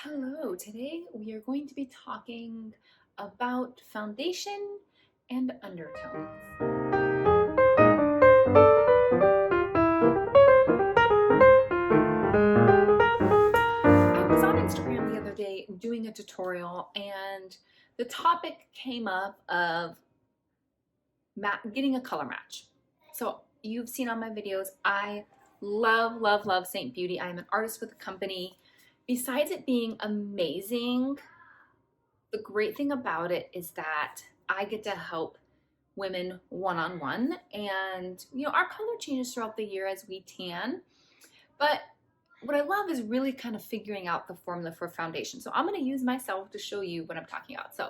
Hello, today we are going to be talking about foundation and undertones. I was on Instagram the other day doing a tutorial and the topic came up of getting a color match. So you've seen on my videos, I love Saint Beauty. I'm an artist with a company. Besides it being amazing, the great thing about it is that I get to help women one-on-one, and our color changes throughout the year as we tan, but what I love is really kind of figuring out the formula for foundation. So I'm going to use myself to show you what I'm talking about. So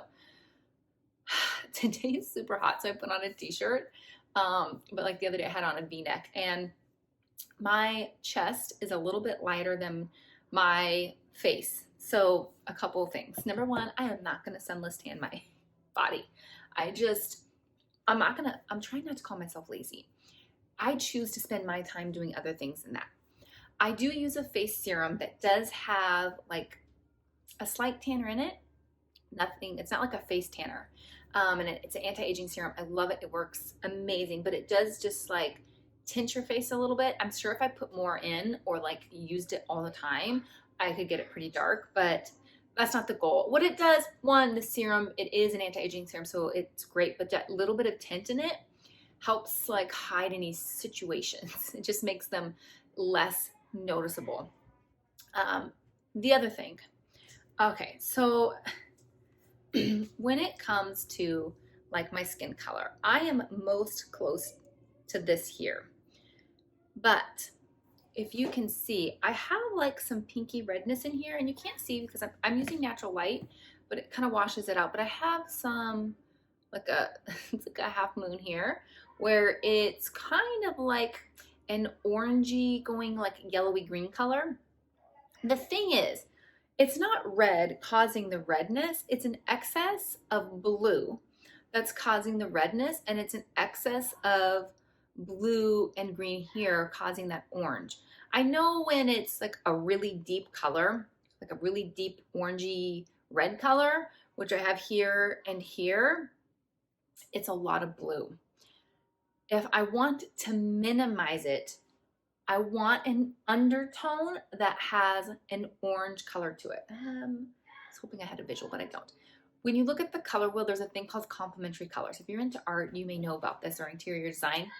today is super hot, so I put on a t-shirt, but like the other day I had on a v-neck, and my chest is a little bit lighter than my face. So a couple of things. Number one, I am not going to sunless tan my body. I'm trying not to call myself lazy. I choose to spend my time doing other things than that. I do use a face serum that does have like a slight tanner in it. It's not like a face tanner. And it's an anti-aging serum. I love it. It works amazing, but it does just like tint your face a little bit. I'm sure if I put more in or like used it all the time, I could get it pretty dark, but that's not the goal. What it does, one, the serum, it is an anti-aging serum, so it's great, but that little bit of tint in it helps like hide any situations. It just makes them less noticeable. The other thing, okay, so when it comes to like my skin color, I am most close to this here, but if you can see, I have like some pinky redness in here, and you can't see because I'm using natural light, but it kind of washes it out. But I have some like it's like a half moon here where it's kind of like an orangey going like yellowy green color. The thing is, it's not red causing the redness, it's an excess of blue that's causing the redness, and it's an excess of blue and green here causing that orange. I know when it's like a really deep color, like a really deep orangey red color, which I have here and here, it's a lot of blue. If I want to minimize it, I want an undertone that has an orange color to it. I was hoping I had a visual, but I don't. When you look at the color wheel, there's a thing called complementary colors. If you're into art, you may know about this, or interior design.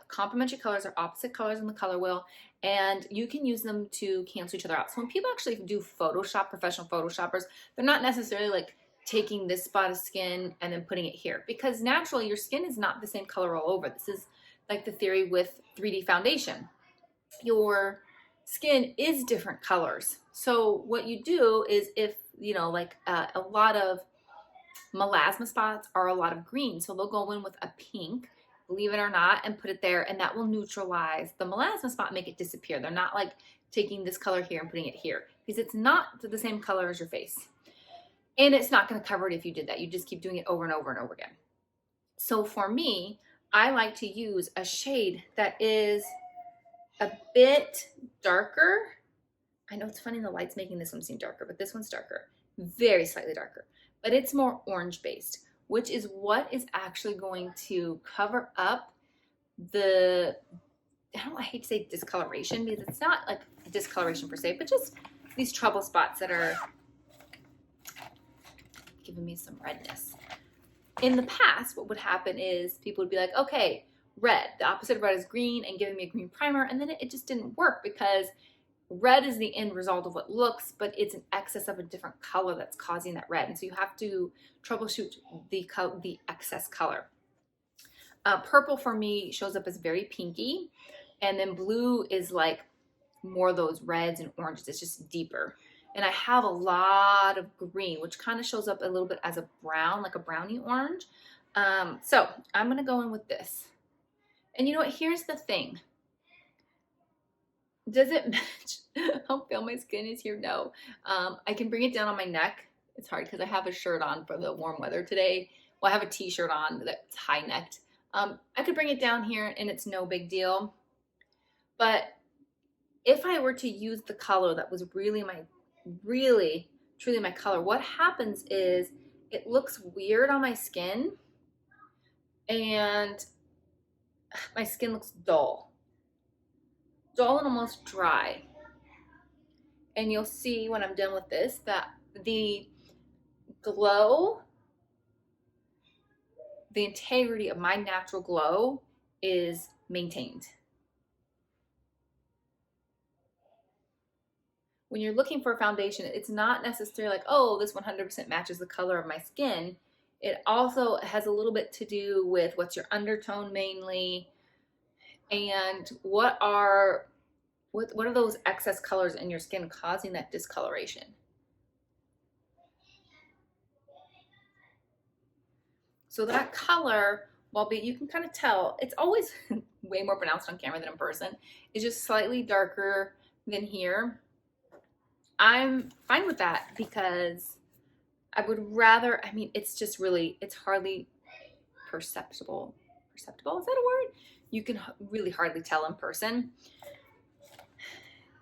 Complementary colors are opposite colors in the color wheel, and you can use them to cancel each other out. So when people actually do Photoshop, professional Photoshoppers, they're not necessarily like taking this spot of skin and then putting it here, because naturally your skin is not the same color all over. This is like the theory with 3D foundation. Your skin is different colors. So what you do is, if like a lot of melasma spots are a lot of green, so they'll go in with a pink, believe it or not, and put it there, and that will neutralize the melasma spot, make it disappear. They're not like taking this color here and putting it here, because it's not the same color as your face, and it's not going to cover it if you did that. You just keep doing it over and over and over again. So for me, I like to use a shade that is a bit darker. I know it's funny, the light's making this one seem darker, but this one's darker, very slightly darker, but it's more orange based, which is what is actually going to cover up the, I hate to say discoloration, because it's not like a discoloration per se, but just these trouble spots that are giving me some redness. In the past, what would happen is people would be like, okay, red, the opposite of red is green, and giving me a green primer, and then it just didn't work, because red is the end result of what looks, but it's an excess of a different color that's causing that red. And so you have to troubleshoot the excess color. Purple for me shows up as very pinky, and then blue is like more of those reds and oranges. It's just deeper. And I have a lot of green, which kind of shows up a little bit as a brown, like a brownie orange. So I'm going to go in with this. And you know what? Here's the thing. Does it match how pale my skin is here? No. I can bring it down on my neck. It's hard because I have a shirt on for the warm weather today. Well, I have a t-shirt on that's high necked. I could bring it down here and it's no big deal. But if I were to use the color that was really, truly my color, what happens is it looks weird on my skin and my skin looks dull and almost dry. And you'll see when I'm done with this that the glow, the integrity of my natural glow is maintained. When you're looking for a foundation, it's not necessarily like, oh, this 100% matches the color of my skin. It also has a little bit to do with what's your undertone mainly, and what are those excess colors in your skin causing that discoloration. So that color, you can kind of tell, it's always way more pronounced on camera than in person. It's just slightly darker than here. I'm fine with that because I would rather, I mean, it's just really, it's hardly perceptible. Perceptible, is that a word? You can really hardly tell in person.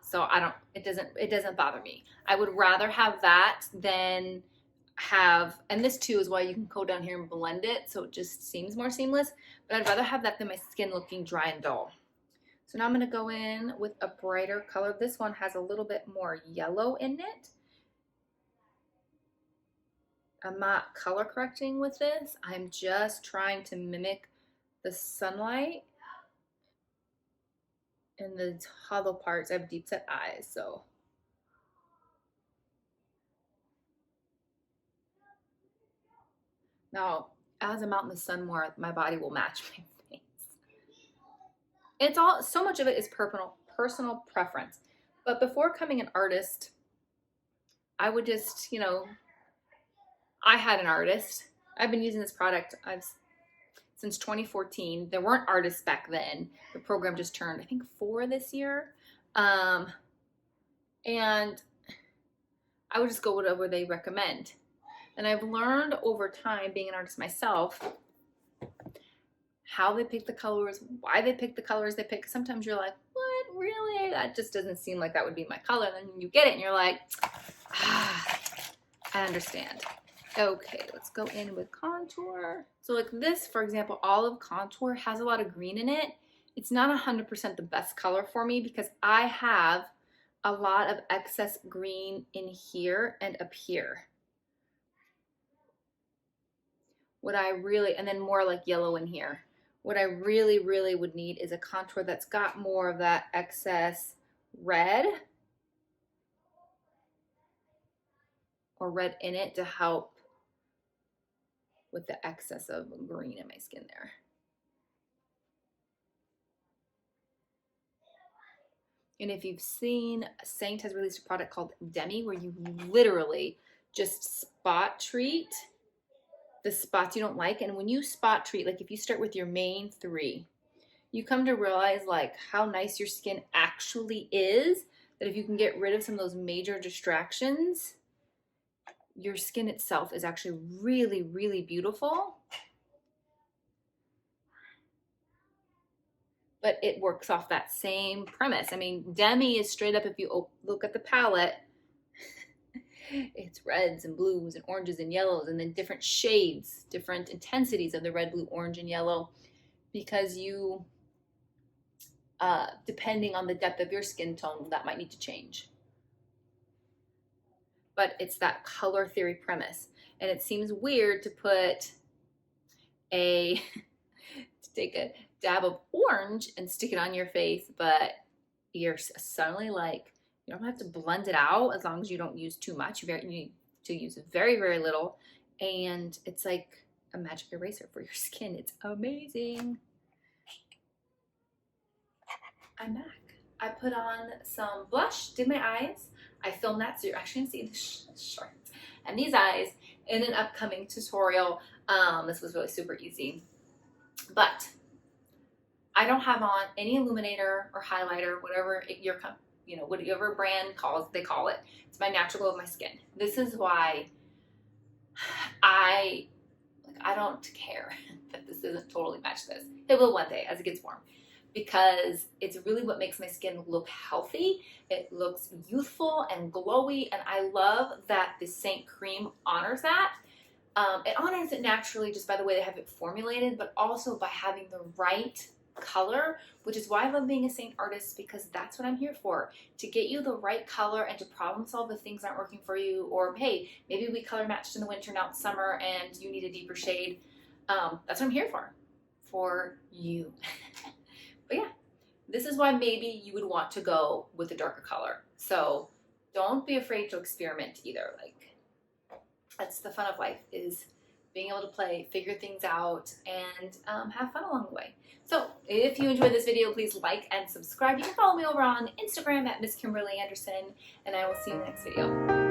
So it doesn't bother me. I would rather have that than and this too is why you can go down here and blend it so it just seems more seamless, but I'd rather have that than my skin looking dry and dull. So now I'm going to go in with a brighter color. This one has a little bit more yellow in it. I'm not color correcting with this. I'm just trying to mimic the sunlight and the hollow parts. I have deep set eyes, so. Now, as I'm out in the sun more, my body will match my face. It's all, so much of it is personal preference. But before becoming an artist, I would just, I had an artist. I've been using this product since 2014. There weren't artists back then. The program just turned, I think, 4 this year. And I would just go whatever they recommend. And I've learned over time, being an artist myself, how they pick the colors, why they pick the colors they pick. Sometimes you're like, what, really? That just doesn't seem like that would be my color. And then you get it and you're like, I understand. Okay, let's go in with contour. So like this, for example, olive contour has a lot of green in it. It's not 100% the best color for me because I have a lot of excess green in here and up here. And then more like yellow in here. What I really, really would need is a contour that's got more of that excess red or red in it to help with the excess of green in my skin there. And if you've seen, SEINT has released a product called Demi where you literally just spot treat the spots you don't like. And when you spot treat, like if you start with your main 3, you come to realize like how nice your skin actually is, that if you can get rid of some of those major distractions, your skin itself is actually really, really beautiful. But it works off that same premise. I mean, Demi is straight up, if you look at the palette, it's reds and blues and oranges and yellows, and then different shades, different intensities of the red, blue, orange, and yellow, because you, depending on the depth of your skin tone, that might need to change. But it's that color theory premise. And it seems weird to to take a dab of orange and stick it on your face, but you're suddenly like, you don't have to blend it out as long as you don't use too much. You need to use very, very little. And it's like a magic eraser for your skin. It's amazing. I'm back. I put on some blush, did my eyes. I filmed that so you're actually gonna see the shorts and these eyes in an upcoming tutorial. This was really super easy. But I don't have on any illuminator or highlighter, whatever whatever brand they call it. It's my natural glow of my skin. This is why I don't care that this doesn't totally match this. It will one day as it gets warm, because it's really what makes my skin look healthy. It looks youthful and glowy, and I love that the SEINT cream honors that. It honors it naturally just by the way they have it formulated, but also by having the right color, which is why I love being a SEINT artist, because that's what I'm here for, to get you the right color and to problem solve if things aren't working for you, or hey, maybe we color matched in the winter, now it's summer and you need a deeper shade. That's what I'm here for you. But yeah, this is why maybe you would want to go with a darker color. So don't be afraid to experiment either. Like, that's the fun of life, is being able to play, figure things out, and have fun along the way. So if you enjoyed this video, please like and subscribe. You can follow me over on Instagram at Miss Kimberly Anderson, and I will see you in the next video.